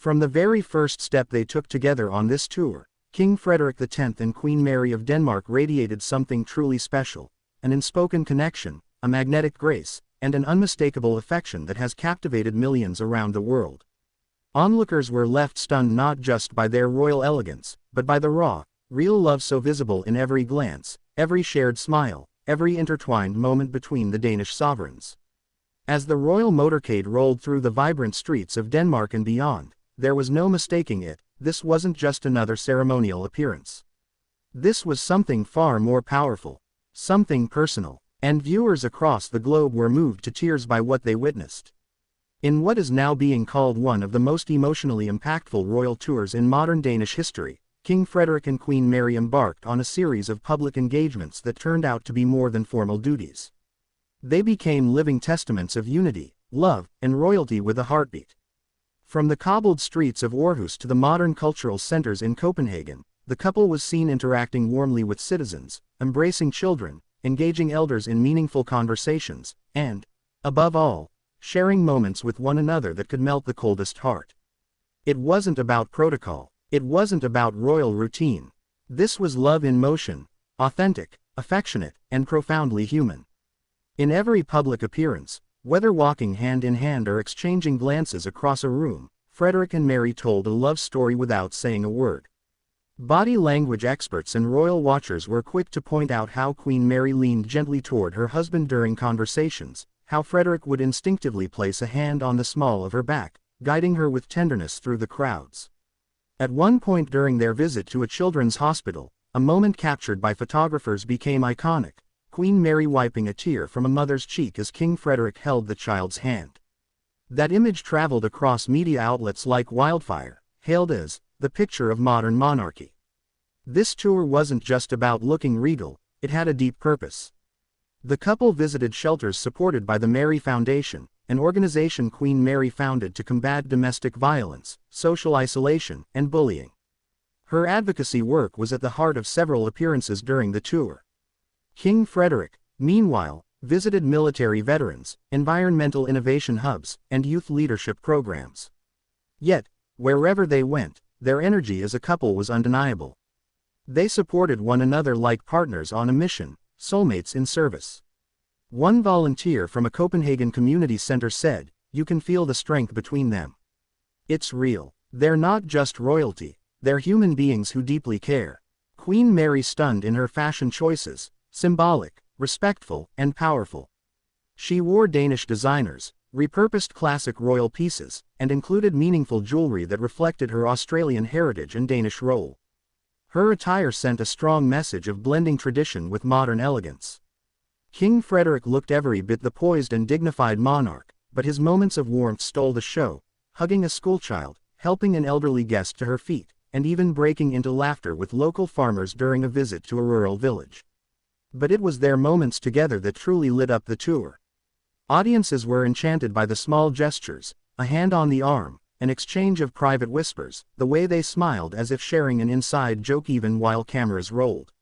From the very first step they took together on this tour, King Frederik X and Queen Mary of Denmark radiated something truly special, an unspoken connection, a magnetic grace, and an unmistakable affection that has captivated millions around the world. Onlookers were left stunned not just by their royal elegance, but by the raw, real love so visible in every glance, every shared smile, every intertwined moment between the Danish sovereigns. As the royal motorcade rolled through the vibrant streets of Denmark and beyond, there was no mistaking it. This wasn't just another ceremonial appearance. This was something far more powerful, something personal, and viewers across the globe were moved to tears by what they witnessed. In what is now being called one of the most emotionally impactful royal tours in modern Danish history, King Frederik and Queen Mary embarked on a series of public engagements that turned out to be more than formal duties. They became living testaments of unity, love, and royalty with a heartbeat. From the cobbled streets of Aarhus to the modern cultural centers in Copenhagen, the couple was seen interacting warmly with citizens, embracing children, engaging elders in meaningful conversations, and, above all, sharing moments with one another that could melt the coldest heart. It wasn't about protocol. It wasn't about royal routine. This was love in motion, authentic, affectionate, and profoundly human. In every public appearance, whether walking hand in hand or exchanging glances across a room, Frederik and Mary told a love story without saying a word. Body language experts and royal watchers were quick to point out how Queen Mary leaned gently toward her husband during conversations, how Frederik would instinctively place a hand on the small of her back, guiding her with tenderness through the crowds. At one point during their visit to a children's hospital, a moment captured by photographers became iconic, Queen Mary wiping a tear from a mother's cheek as King Frederik held the child's hand. That image traveled across media outlets like wildfire, hailed as the picture of modern monarchy. This tour wasn't just about looking regal, it had a deep purpose. The couple visited shelters supported by the Mary Foundation, an organization Queen Mary founded to combat domestic violence, social isolation, and bullying. Her advocacy work was at the heart of several appearances during the tour. King Frederik, meanwhile, visited military veterans, environmental innovation hubs, and youth leadership programs. Yet, wherever they went, their energy as a couple was undeniable. They supported one another like partners on a mission, soulmates in service. One volunteer from a Copenhagen community center said, "You can feel the strength between them. It's real. They're not just royalty, they're human beings who deeply care." Queen Mary stunned in her fashion choices, symbolic, respectful, and powerful. She wore Danish designers, repurposed classic royal pieces, and included meaningful jewelry that reflected her Australian heritage and Danish role. Her attire sent a strong message of blending tradition with modern elegance. King Frederik looked every bit the poised and dignified monarch, but his moments of warmth stole the show, hugging a schoolchild, helping an elderly guest to her feet, and even breaking into laughter with local farmers during a visit to a rural village. But it was their moments together that truly lit up the tour. Audiences were enchanted by the small gestures, a hand on the arm, an exchange of private whispers, the way they smiled as if sharing an inside joke even while cameras rolled.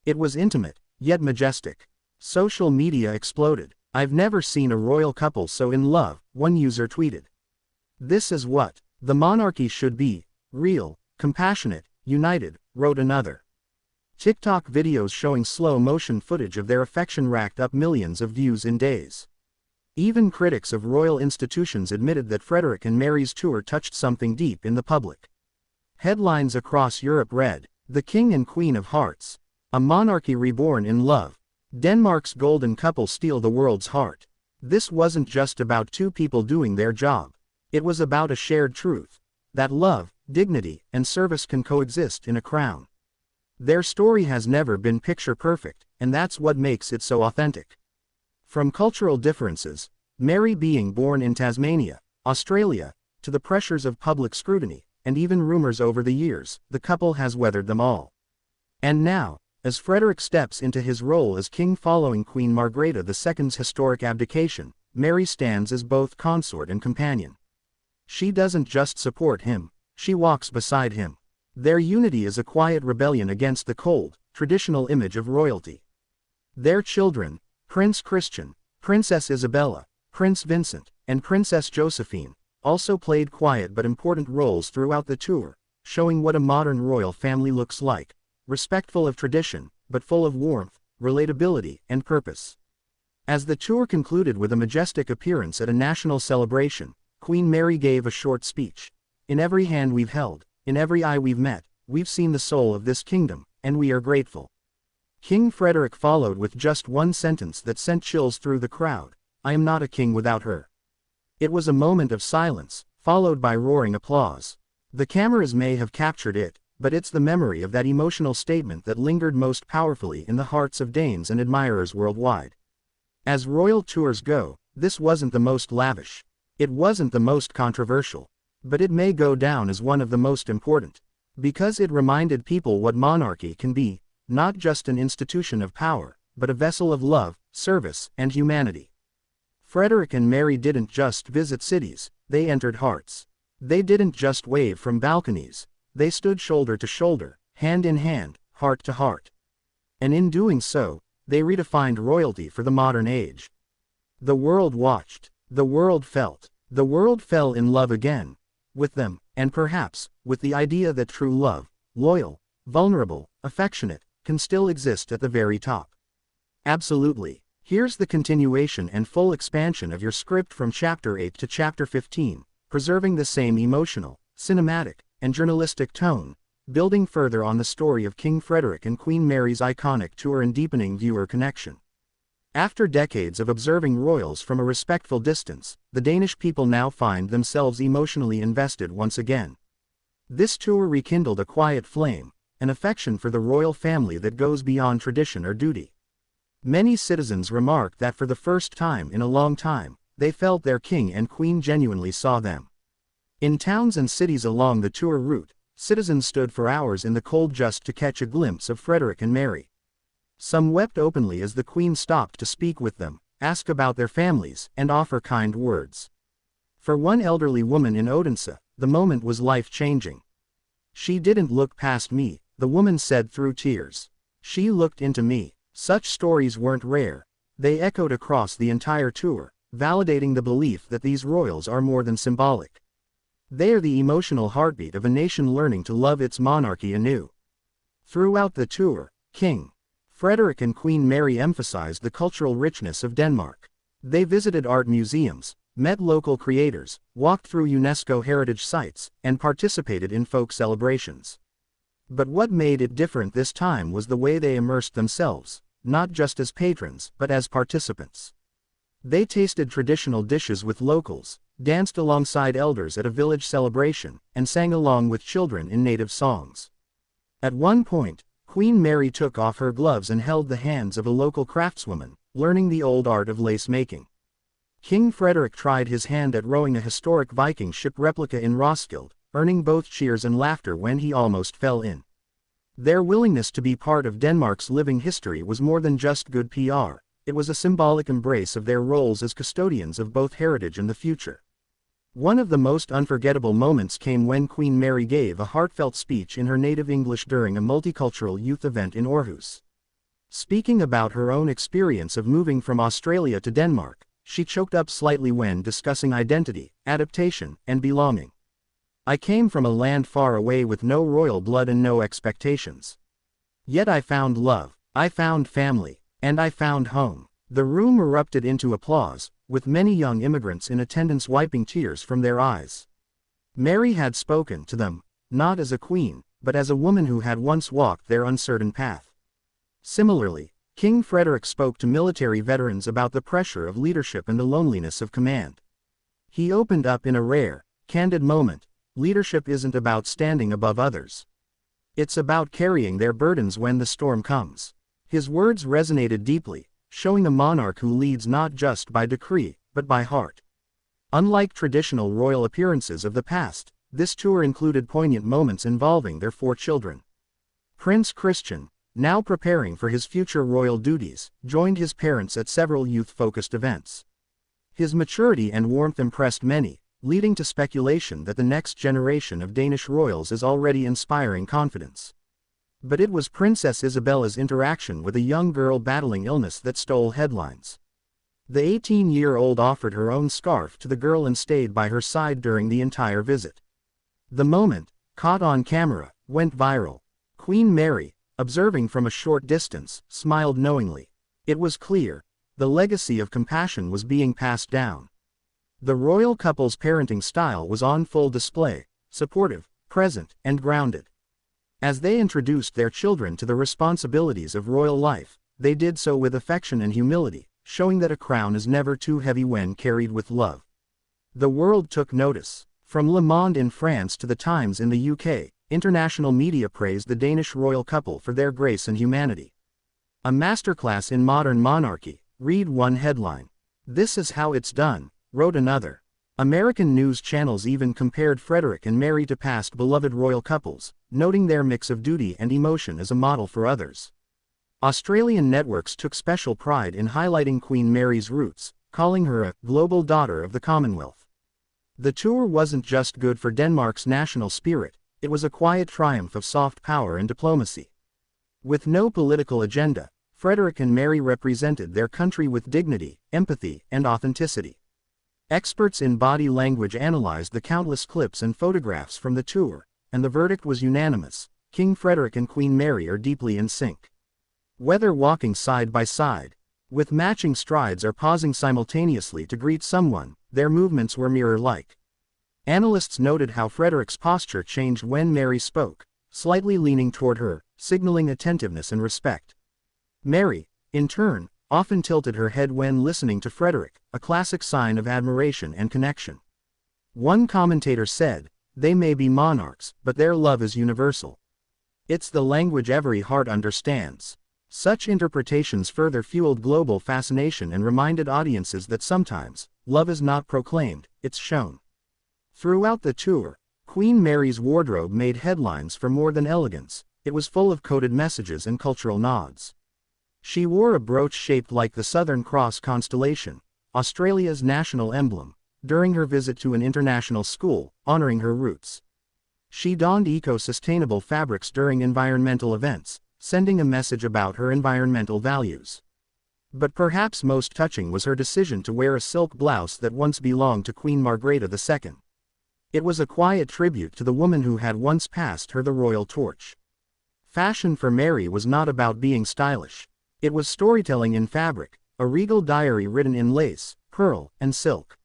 It was intimate, yet majestic. Social media exploded. "I've never seen a royal couple so in love," one user tweeted. "This is what the monarchy should be, real, compassionate, united," wrote another. TikTok videos showing slow-motion footage of their affection racked up millions of views in days. Even critics of royal institutions admitted that Frederik and Mary's tour touched something deep in the public. Headlines across Europe read, "The King and Queen of Hearts. A monarchy reborn in love. Denmark's golden couple steal the world's heart." This wasn't just about two people doing their job. It was about a shared truth, that love, dignity, and service can coexist in a crown. Their story has never been picture perfect, and that's what makes it so authentic. From cultural differences, Mary being born in Tasmania, Australia, to the pressures of public scrutiny, and even rumors over the years, the couple has weathered them all. And now, as Frederik steps into his role as king following Queen Margrethe II's historic abdication, Mary stands as both consort and companion. She doesn't just support him, she walks beside him. Their unity is a quiet rebellion against the cold, traditional image of royalty. Their children, Prince Christian, Princess Isabella, Prince Vincent, and Princess Josephine, also played quiet but important roles throughout the tour, showing what a modern royal family looks like, respectful of tradition, but full of warmth, relatability, and purpose. As the tour concluded with a majestic appearance at a national celebration, Queen Mary gave a short speech. "In every hand we've held, in every eye we've met, we've seen the soul of this kingdom, and we are grateful." King Frederik followed with just one sentence that sent chills through the crowd: "I am not a king without her." It was a moment of silence, followed by roaring applause. The cameras may have captured it, but it's the memory of that emotional statement that lingered most powerfully in the hearts of Danes and admirers worldwide. As royal tours go, this wasn't the most lavish. It wasn't the most controversial. But it may go down as one of the most important. Because it reminded people what monarchy can be, not just an institution of power, but a vessel of love, service, and humanity. Frederik and Mary didn't just visit cities, they entered hearts. They didn't just wave from balconies, they stood shoulder to shoulder, hand in hand, heart to heart. And in doing so, they redefined royalty for the modern age. The world watched, the world felt, the world fell in love again with them, and perhaps, with the idea that true love, loyal, vulnerable, affectionate, can still exist at the very top. Absolutely. Here's the continuation and full expansion of your script from Chapter 8 to Chapter 15, preserving the same emotional, cinematic, and journalistic tone, building further on the story of King Frederik and Queen Mary's iconic tour and deepening viewer connection. After decades of observing royals from a respectful distance, the Danish people now find themselves emotionally invested once again. This tour rekindled a quiet flame, an affection for the royal family that goes beyond tradition or duty. Many citizens remarked that for the first time in a long time, they felt their king and queen genuinely saw them. In towns and cities along the tour route, citizens stood for hours in the cold just to catch a glimpse of Frederik and Mary. Some wept openly as the queen stopped to speak with them, ask about their families, and offer kind words. For one elderly woman in Odense, the moment was life-changing. "She didn't look past me," the woman said through tears. "She looked into me." Such stories weren't rare. They echoed across the entire tour, validating the belief that these royals are more than symbolic. They are the emotional heartbeat of a nation learning to love its monarchy anew. Throughout the tour, King Frederik and Queen Mary emphasized the cultural richness of Denmark. They visited art museums, met local creators, walked through UNESCO heritage sites, and participated in folk celebrations. But what made it different this time was the way they immersed themselves, not just as patrons, but as participants. They tasted traditional dishes with locals, danced alongside elders at a village celebration, and sang along with children in native songs. At one point, Queen Mary took off her gloves and held the hands of a local craftswoman, learning the old art of lace making. King Frederik tried his hand at rowing a historic Viking ship replica in Roskilde, earning both cheers and laughter when he almost fell in. Their willingness to be part of Denmark's living history was more than just good PR, it was a symbolic embrace of their roles as custodians of both heritage and the future. One of the most unforgettable moments came when Queen Mary gave a heartfelt speech in her native English during a multicultural youth event in Aarhus. Speaking about her own experience of moving from Australia to Denmark, she choked up slightly when discussing identity, adaptation, and belonging. "I came from a land far away with no royal blood and no expectations. Yet I found love, I found family, and I found home." The room erupted into applause, with many young immigrants in attendance wiping tears from their eyes. Mary had spoken to them, not as a queen, but as a woman who had once walked their uncertain path. Similarly, King Frederik spoke to military veterans about the pressure of leadership and the loneliness of command. He opened up in a rare, candid moment: leadership isn't about standing above others. It's about carrying their burdens when the storm comes. His words resonated deeply, showing a monarch who leads not just by decree, but by heart. Unlike traditional royal appearances of the past, this tour included poignant moments involving their 4 children. Prince Christian, now preparing for his future royal duties, joined his parents at several youth-focused events. His maturity and warmth impressed many, leading to speculation that the next generation of Danish royals is already inspiring confidence. But it was Princess Isabella's interaction with a young girl battling illness that stole headlines. The 18-year-old offered her own scarf to the girl and stayed by her side during the entire visit. The moment, caught on camera, went viral. Queen Mary, observing from a short distance, smiled knowingly. It was clear, the legacy of compassion was being passed down. The royal couple's parenting style was on full display, supportive, present, and grounded. As they introduced their children to the responsibilities of royal life, they did so with affection and humility, showing that a crown is never too heavy when carried with love. The world took notice. From Le Monde in France to the Times in the UK, international media praised the Danish royal couple for their grace and humanity. A masterclass in modern monarchy, read one headline. This is how it's done, wrote another. American news channels even compared Frederik and Mary to past beloved royal couples, noting their mix of duty and emotion as a model for others. Australian networks took special pride in highlighting Queen Mary's roots, calling her a global daughter of the Commonwealth. The tour wasn't just good for Denmark's national spirit, it was a quiet triumph of soft power and diplomacy. With no political agenda, Frederik and Mary represented their country with dignity, empathy, and authenticity. Experts in body language analyzed the countless clips and photographs from the tour, and the verdict was unanimous: King Frederik and Queen Mary are deeply in sync. Whether walking side by side, with matching strides, or pausing simultaneously to greet someone, their movements were mirror-like. Analysts noted how Frederik's posture changed when Mary spoke, slightly leaning toward her, signaling attentiveness and respect. Mary, in turn, often tilted her head when listening to Frederik, a classic sign of admiration and connection. One commentator said, "They may be monarchs, but their love is universal. It's the language every heart understands." Such interpretations further fueled global fascination and reminded audiences that sometimes, love is not proclaimed, it's shown. Throughout the tour, Queen Mary's wardrobe made headlines for more than elegance, it was full of coded messages and cultural nods. She wore a brooch shaped like the Southern Cross constellation, Australia's national emblem, during her visit to an international school, honoring her roots. She donned eco-sustainable fabrics during environmental events, sending a message about her environmental values. But perhaps most touching was her decision to wear a silk blouse that once belonged to Queen Margrethe II. It was a quiet tribute to the woman who had once passed her the royal torch. Fashion for Mary was not about being stylish. It was storytelling in fabric, a regal diary written in lace, pearl, and silk.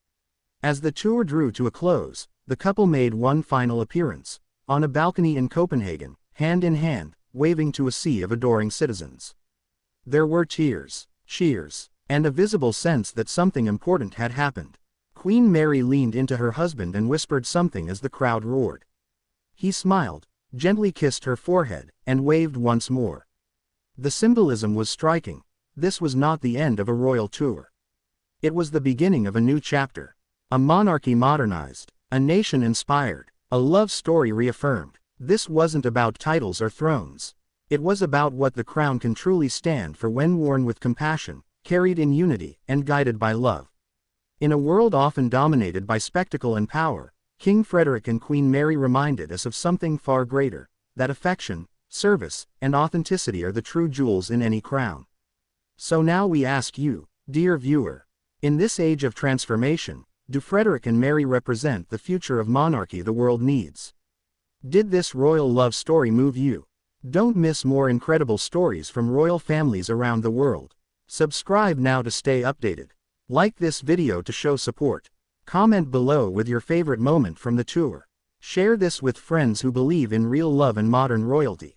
As the tour drew to a close, the couple made one final appearance, on a balcony in Copenhagen, hand in hand, waving to a sea of adoring citizens. There were tears, cheers, and a visible sense that something important had happened. Queen Mary leaned into her husband and whispered something as the crowd roared. He smiled, gently kissed her forehead, and waved once more. The symbolism was striking. This was not the end of a royal tour. It was the beginning of a new chapter. A monarchy modernized, a nation inspired, a love story reaffirmed. This wasn't about titles or thrones. It was about what the crown can truly stand for when worn with compassion, carried in unity, and guided by love. In a world often dominated by spectacle and power, King Frederik and Queen Mary reminded us of something far greater, that affection, service, and authenticity are the true jewels in any crown. So now we ask you, dear viewer, in this age of transformation, do Frederik and Mary represent the future of monarchy the world needs? Did this royal love story move you? Don't miss more incredible stories from royal families around the world. Subscribe now to stay updated. Like this video to show support. Comment below with your favorite moment from the tour. Share this with friends who believe in real love and modern royalty.